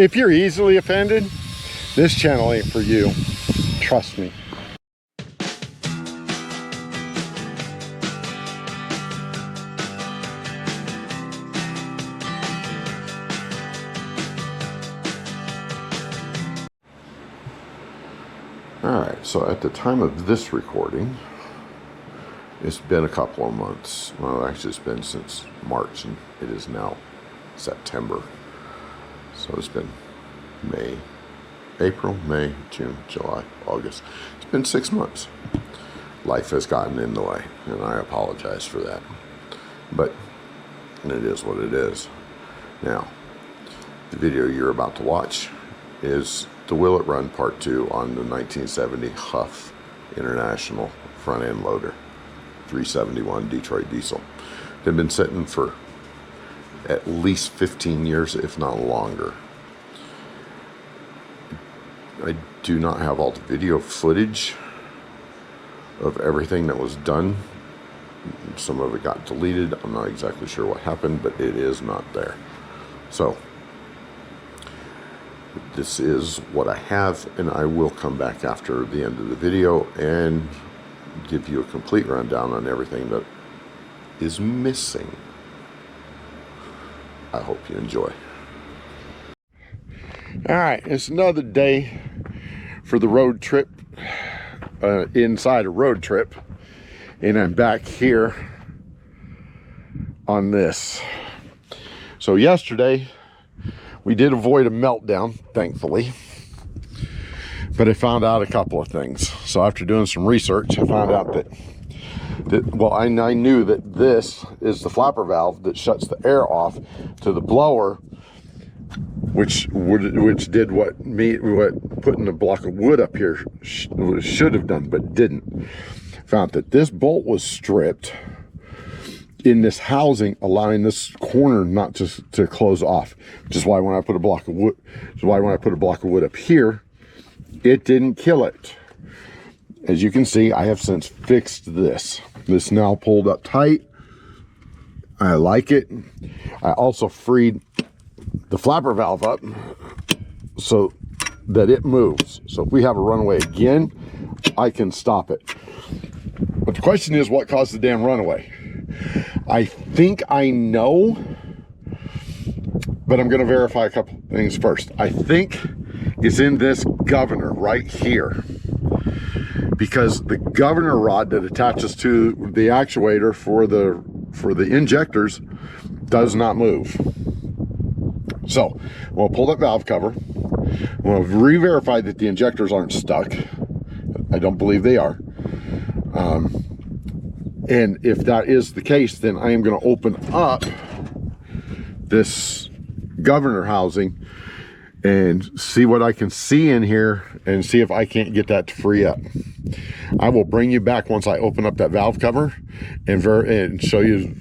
If you're easily offended, this channel ain't for you. Trust me. Alright, so at the time of this recording, it's been a couple of months. Well, actually it's been since March, and it is now September. So it's been April, May, June, July, August. It's been 6 months. Life has gotten in the way, and I apologize for that. But it is what it is. Now, the video you're about to watch is the Will It Run Part 2 on the 1970 Hough International front end loader, 371 Detroit diesel. They've been sitting for at least 15 years, if not longer. I do not have all the video footage of everything that was done. Some of it got deleted. I'm not exactly sure what happened, but it is not there. So this is what I have, and I will come back after the end of the video and give you a complete rundown on everything that is missing. I hope you enjoy. All right, it's another day for the road trip, inside a road trip, and I'm back here on this. So yesterday, we did avoid a meltdown, thankfully, but I found out a couple of things. So after doing some research, I found out that I knew that this is the flapper valve that shuts the air off to the blower, which did what putting a block of wood up here should have done, but didn't. Found that this bolt was stripped in this housing, allowing this corner not to close off, which is why when I put a block of wood up here, it didn't kill it. As you can see, I have since fixed this. This now pulled up tight. I like it. I also freed the flapper valve up so that it moves. So if we have a runaway again, I can stop it. But the question is, what caused the damn runaway? I think I know, but I'm going to verify a couple things first. I think it's in this governor right here, because the governor rod that attaches to the actuator for the injectors does not move. So we'll pull that valve cover. We'll re-verify that the injectors aren't stuck. I don't believe they are. And if that is the case, then I am going to open up this governor housing and see what I can see in here and see if I can't get that to free up. I will bring you back once I open up that valve cover and show you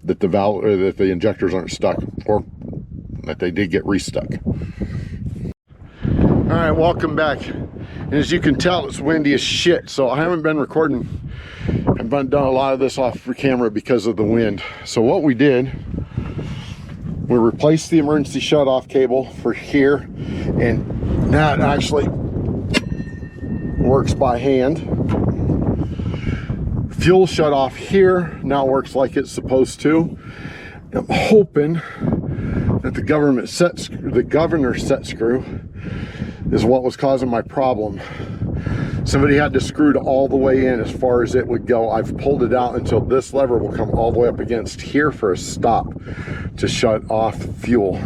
that the injectors aren't stuck, or that they did get restuck. All right, welcome back. And as you can tell, it's windy as shit, so I haven't been recording. I've done a lot of this off camera because of the wind. So what we did, we replaced the emergency shut-off cable for here, and that actually works by hand. Fuel shut off here now works like it's supposed to. I'm hoping that the governor set screw is what was causing my problem. Somebody had to screw it all the way in as far as it would go. I've pulled it out until this lever will come all the way up against here for a stop to shut off fuel.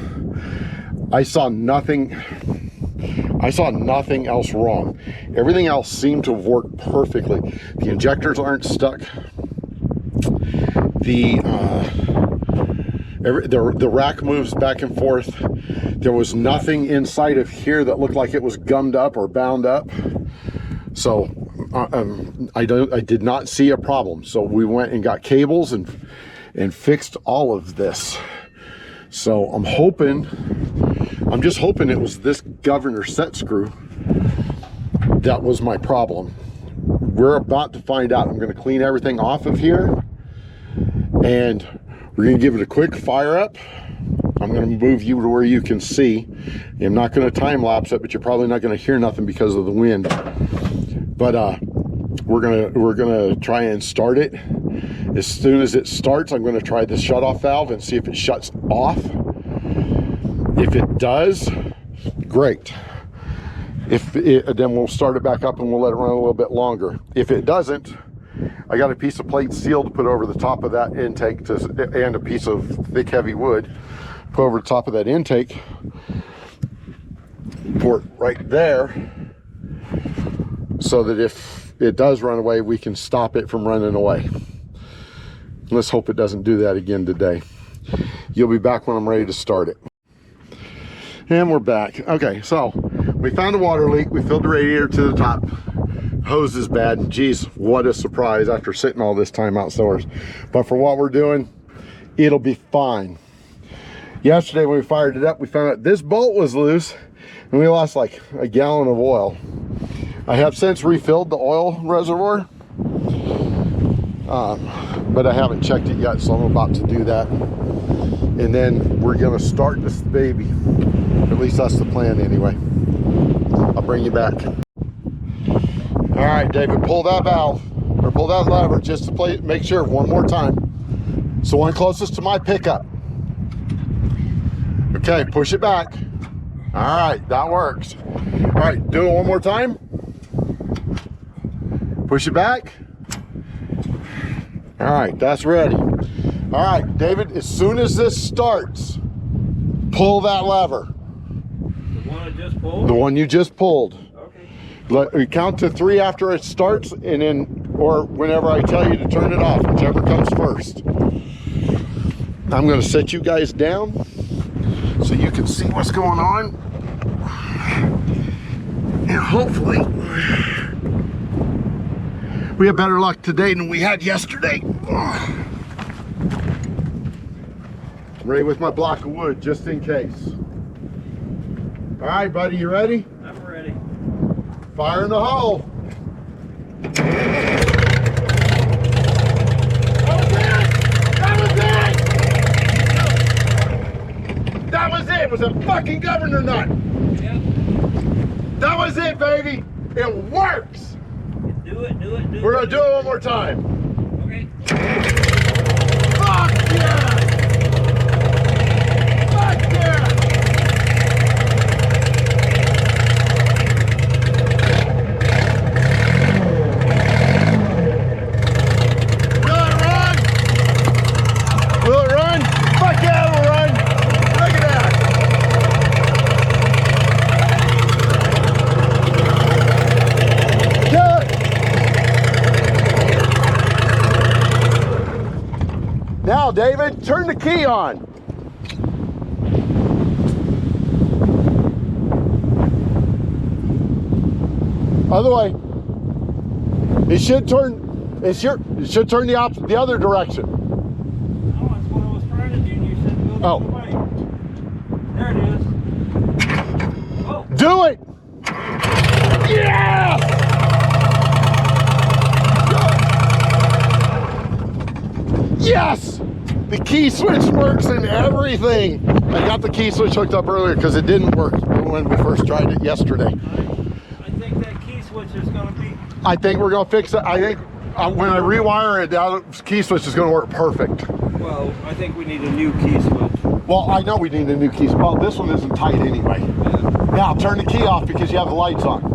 I saw nothing else wrong. Everything else seemed to have worked perfectly. The injectors aren't stuck. The rack moves back and forth. There was nothing inside of here that looked like it was gummed up or bound up. So I did not see a problem. So we went and got cables and fixed all of this. So I'm just hoping it was this governor set screw that was my problem. We're about to find out. I'm going to clean everything off of here, and we're going to give it a quick fire up. I'm going to move you to where you can see. I'm not going to time lapse it, but you're probably not going to hear nothing because of the wind. But we're gonna try and start it. As soon as it starts, I'm going to try the shutoff valve and see if it shuts off. If it does, great. Then we'll start it back up and we'll let it run a little bit longer. If it doesn't, I got a piece of plate steel to put over the top of that intake and a piece of thick heavy wood put over the top of that intake port right there, so that if it does run away, we can stop it from running away. Let's hope it doesn't do that again today. You'll be back when I'm ready to start it. And we're back. Okay, so we found a water leak. We filled the radiator to the top. Hose is bad. Geez, what a surprise after sitting all this time outdoors. But for what we're doing, it'll be fine. Yesterday when we fired it up, we found out this bolt was loose and we lost like a gallon of oil. I have since refilled the oil reservoir, but I haven't checked it yet, so I'm about to do that. And then we're gonna start this baby. At least that's the plan anyway. I'll bring you back. All right, David, pull that valve, or pull that lever just to make sure one more time. It's the one closest to my pickup. Okay, push it back. All right, that works. All right, do it one more time. Push it back. All right, that's ready. All right, David, as soon as this starts, pull that lever. The one I just pulled? The one you just pulled. Okay. Count to 3 after it starts, and then, or whenever I tell you to turn it off, whichever comes first. I'm gonna set you guys down so you can see what's going on. And hopefully, we have better luck today than we had yesterday. I'm ready with my block of wood, just in case. All right, buddy, you ready? I'm ready. Fire in the hole. That was it. It was a fucking governor nut. Yep. That was it, baby. It works. Do it. We're gonna do it one more time. Okay. Fuck yeah! Fuck yeah! Will it run? Will it run? Fuck yeah, it'll run. Look at that. Now, David, turn the key on. Other way. It should turn. It should turn the other direction. Oh, that's what I was trying to do. And you said go the other way. There it is. Oh. Do it. Yeah. Yes! The key switch works and everything. I got the key switch hooked up earlier because it didn't work when we first tried it yesterday. I think that key switch is going to be... I think we're going to fix it. I think when I rewire it, that key switch is going to work perfect. Well, I think we need a new key switch. Well, I know we need a new key switch. Well, this one isn't tight anyway. Yeah. Now, turn the key off because you have the lights on.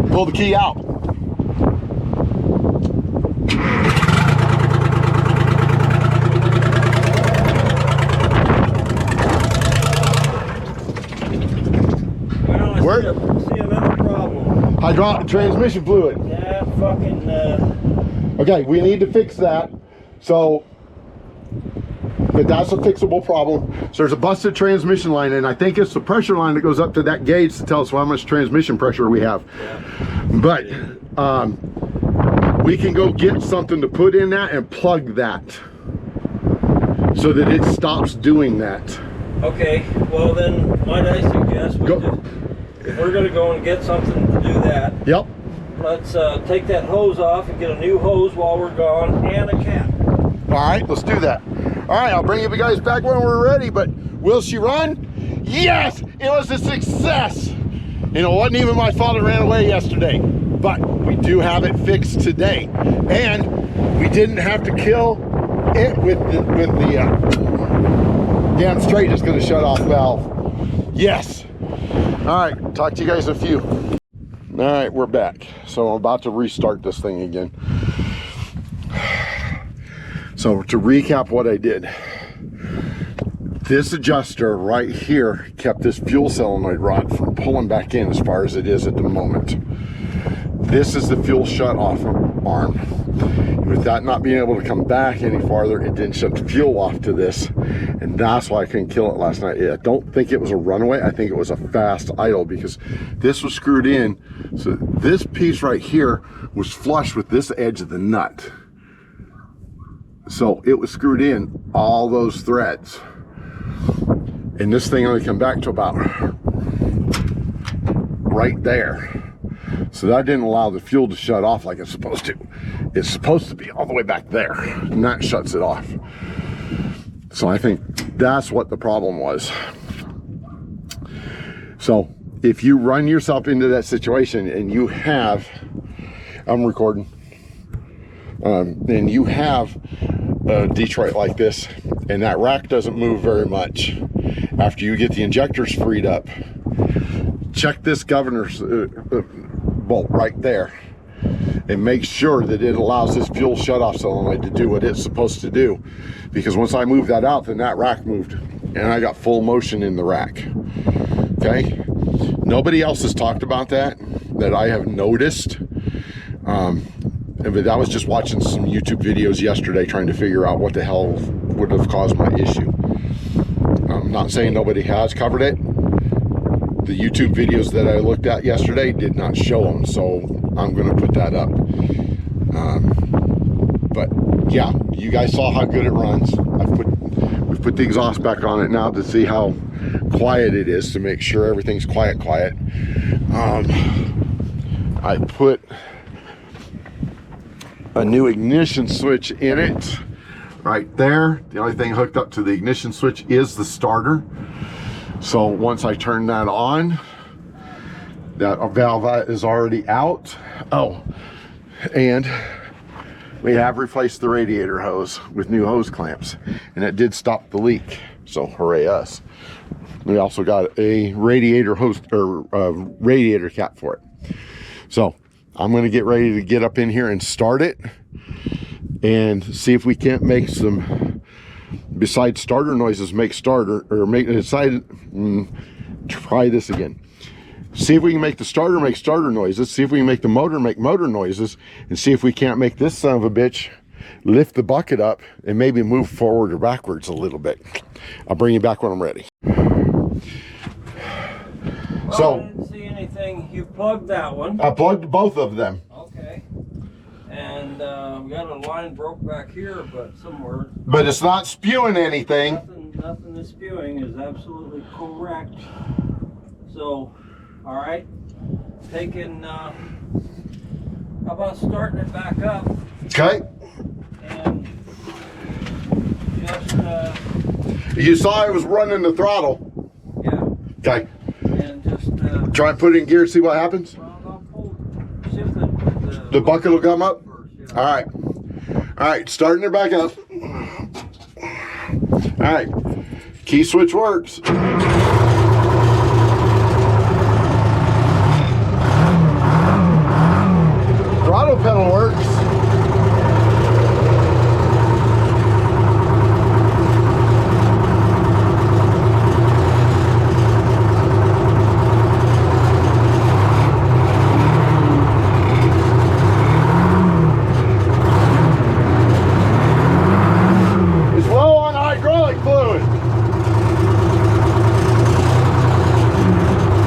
Pull the key out. Well, I see another problem. Hydraulic transmission fluid. Yeah, fucking... Okay, we need to fix that. So, but that's a fixable problem. So there's a busted transmission line, and I think it's the pressure line that goes up to that gauge to tell us how much transmission pressure we have. Yeah. But we can go get something to put in that and plug that so that it stops doing that. Okay, well then, might I suggest we Go. if we're going to go and get something to do that, Yep. let's take that hose off and get a new hose while we're gone, and a cap. All right, let's do that. All right, I'll bring you guys back when we're ready, but will she run? Yes, it was a success. You know, it wasn't even my fault it ran away yesterday, but we do have it fixed today. And we didn't have to kill it with the damn straightness going to shut off valve. Yes. All right, talk to you guys in a few. All right, we're back. So I'm about to restart this thing again. So to recap what I did, this adjuster right here kept this fuel solenoid rod from pulling back in as far as it is at the moment. This is the fuel shut off arm. With that not being able to come back any farther, it didn't shut the fuel off to this, and that's why I couldn't kill it last night. I don't think it was a runaway. I think it was a fast idle, because this was screwed in. So this piece right here was flush with this edge of the nut. So it was screwed in, all those threads. And this thing only come back to about right there. So that didn't allow the fuel to shut off like it's supposed to. It's supposed to be all the way back there, and that shuts it off. So I think that's what the problem was. So if you run yourself into that situation and you have, I'm recording, and you have a Detroit like this, and that rack doesn't move very much, after you get the injectors freed up, check this governor's bolt right there and make sure that it allows this fuel shutoff solenoid to do what it's supposed to do, because once I moved that out, then that rack moved and I got full motion in the rack. Okay, nobody else has talked about that I have noticed, but I was just watching some YouTube videos yesterday trying to figure out what the hell would have caused my issue. I'm not saying nobody has covered it. The YouTube videos that I looked at yesterday did not show them, so I'm going to put that up. But yeah, you guys saw how good it runs. We've put the exhaust back on it now to see how quiet it is, to make sure everything's quiet. I put a new ignition switch in it right there. The only thing hooked up to the ignition switch is the starter. So once I turn that on, that valve is already out. Oh, and we have replaced the radiator hose with new hose clamps, and it did stop the leak. So hooray us. We also got a radiator hose, or radiator cap for it. So I'm going to get ready to get up in here and start it and see if we can't make some, besides starter noises, make starter, or make decide. Try this again. See if we can make the starter make starter noises. See if we can make the motor make motor noises, and see if we can't make this son of a bitch lift the bucket up and maybe move forward or backwards a little bit. I'll bring you back when I'm ready. Well, so I didn't see anything. You plugged that one. I plugged both of them. Okay. And we got a line broke back here, but somewhere. But it's not spewing anything. Nothing is spewing is absolutely correct. So, all right. Taking, how about starting it back up? Okay. And just, you saw I was running the throttle. Yeah. Okay. And just, try and put it in gear, see what happens. Well, see if the bucket will come up. First, yeah. All right, starting it back up. All right, key switch works. Throttle pedal works.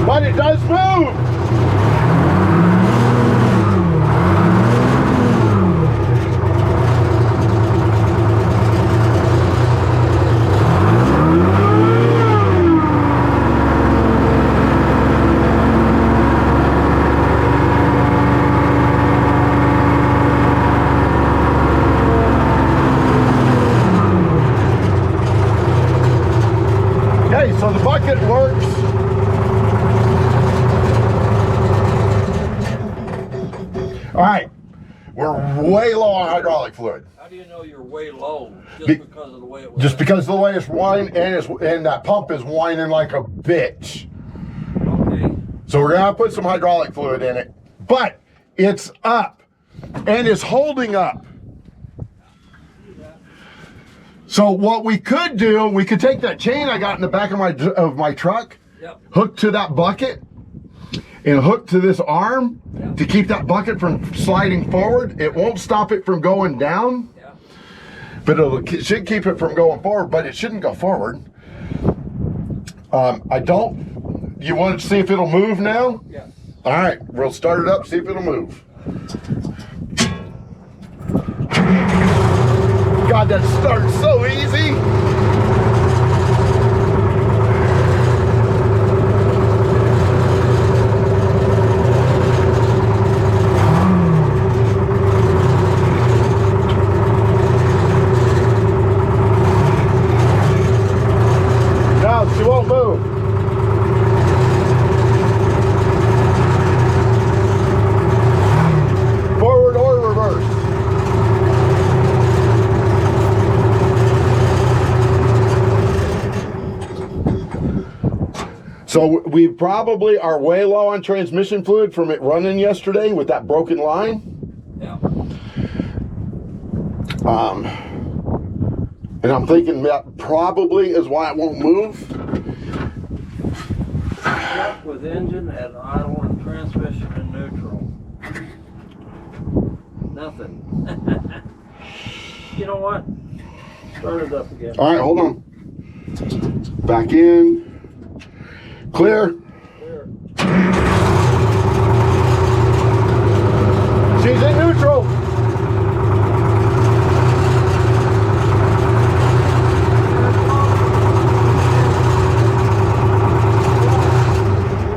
But it does move. we're way low on hydraulic fluid. How do you know you're way low? Just because of the way it was. Just because of the way it's whining, and that pump is whining like a bitch. Okay. So we're gonna put some hydraulic fluid in it, but it's up and it's holding up. So what we could do, we could take that chain I got in the back of my truck, Yep. hook to that bucket, and hook to this arm to keep that bucket from sliding forward. It won't stop it from going down, but it should keep it from going forward, but it shouldn't go forward. You want to see if it'll move now? Yeah. All right, we'll start it up, see if it'll move. God, that starts so easy. No, she won't move. Forward or reverse. So we probably are way low on transmission fluid from it running yesterday with that broken line. Yeah. And I'm thinking that probably is why it won't move. Check with engine at idle and transmission in neutral. Nothing. You know what? Start it up again. All right, hold on. Back in. Clear. Clear. She's in neutral.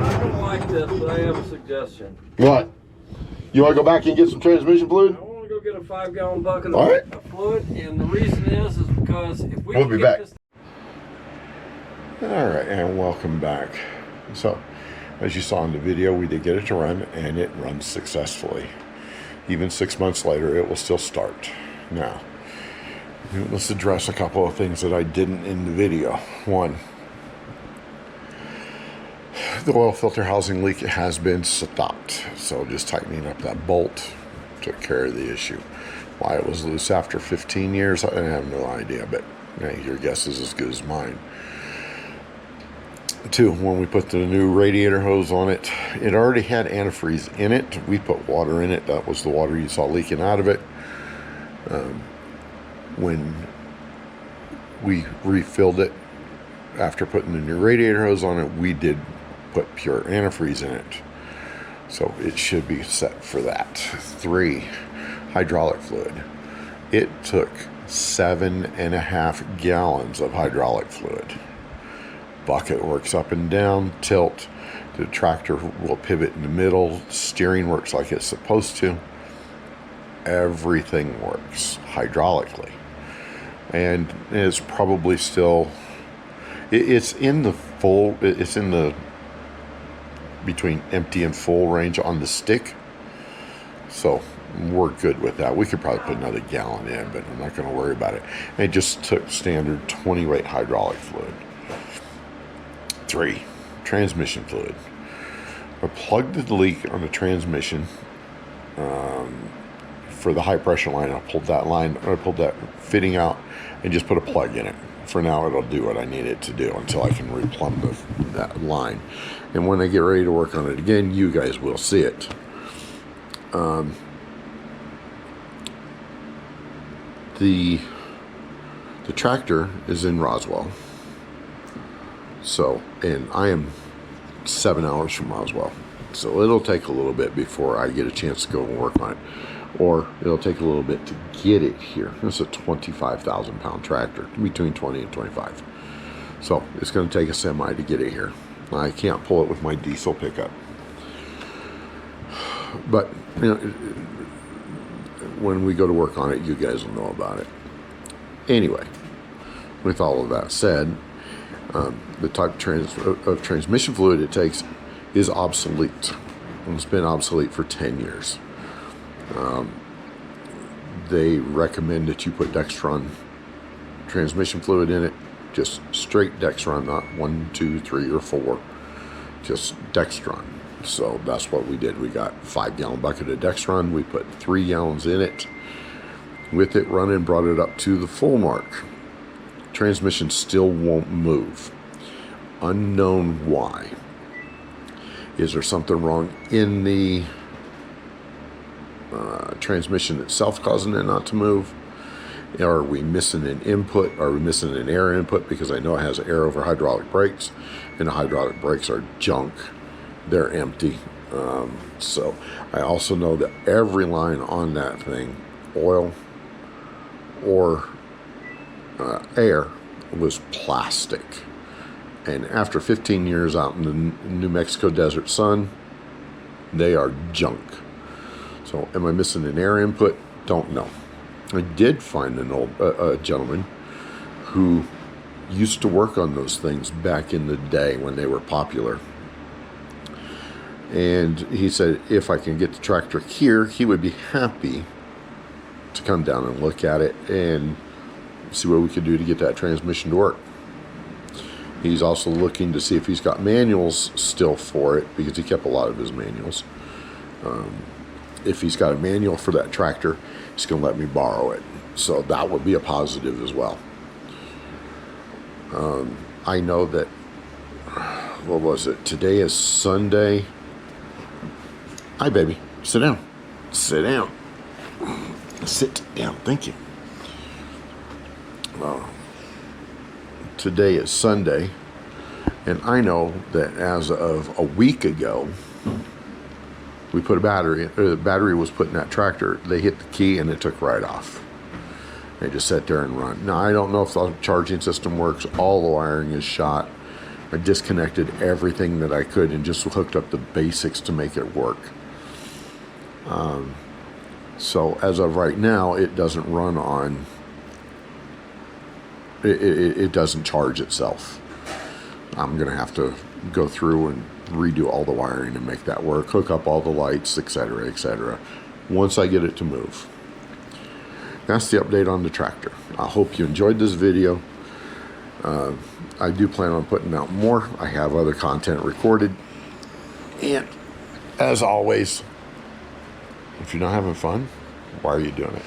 I don't like this, but I have a suggestion. What? You want to go back and get some transmission fluid? I want to go get a 5-gallon bucket All right. of fluid, and the reason is because if we We'll can be get back. this. All right, and welcome back. So, as you saw in the video, we did get it to run, and it runs successfully. Even 6 months later, it will still start. Now, let's address a couple of things that I didn't in the video. One, the oil filter housing leak has been stopped. So just tightening up that bolt took care of the issue. Why it was loose after 15 years, I have no idea, but hey, your guess is as good as mine. Two, when we put the new radiator hose on it, it already had antifreeze in it. We put water in it. That was the water you saw leaking out of it. When we refilled it after putting the new radiator hose on it, we did put pure antifreeze in it. So it should be set for that. Three, hydraulic fluid. It took 7.5 gallons of hydraulic fluid. Bucket works up and down, tilt. The tractor will pivot in the middle. Steering works like it's supposed to. Everything works hydraulically. And it's probably still, it's in the full, it's in the between empty and full range on the stick. So we're good with that. We could probably put another gallon in, but I'm not going to worry about it. And it just took standard 20 weight hydraulic fluid. Three, transmission fluid. I plugged the leak on the transmission for the high pressure line. I pulled that fitting out and just put a plug in it. For now, it'll do what I need it to do until I can replumb that line. And when I get ready to work on it again, you guys will see it. The tractor is in Roswell. So, and I am 7 hours from Roswell. So it'll take a little bit before I get a chance to go and work on it. Or it'll take a little bit to get it here. It's a 25,000 pound tractor, between 20 and 25. So it's going to take a semi to get it here. I can't pull it with my diesel pickup. But, you know, when we go to work on it, you guys will know about it. Anyway, with all of that said, the type of transmission fluid it takes is obsolete. It's been obsolete for 10 years. they recommend that you put Dextron transmission fluid in it. Just straight Dextron, not 1, 2, 3, or 4. Just Dextron. So that's what we did. We got a 5-gallon bucket of Dextron. We put 3 gallons in it. With it running, brought it up to the full mark. Transmission still won't move. Unknown why. Is there something wrong in the transmission itself causing it not to move? Are we missing an input? Are we missing an air input? Because I know it has air over hydraulic brakes, and the hydraulic brakes are junk. They're empty. So I also know that every line on that thing, oil or air, was plastic. And after 15 years out in the New Mexico desert sun, they are junk. So am I missing an air input? Don't know. I did find an old gentleman who used to work on those things back in the day when they were popular. And he said if I can get the tractor here, he would be happy to come down and look at it and see what we could do to get that transmission to work. He's also looking to see if he's got manuals still for it, because he kept a lot of his manuals. If he's got a manual for that tractor, he's going to let me borrow it. So that would be a positive as well. I know that, what was it? Today is Sunday. Hi, baby. Sit down. Sit down. Sit down. Thank you. Today is Sunday, and I know that as of a week ago, we put a battery, the battery was put in that tractor. They hit the key and it took right off. They just sat there and run. Now, I don't know if the charging system works. All the wiring is shot. I disconnected everything that I could and just hooked up the basics to make it work. So as of right now, it doesn't run on, it doesn't charge itself. I'm going to have to go through and redo all the wiring and make that work, hook up all the lights, etc., etc., once I get it to move. That's the update on the tractor. I hope you enjoyed this video. I do plan on putting out more. I have other content recorded. And as always, if you're not having fun, why are you doing it?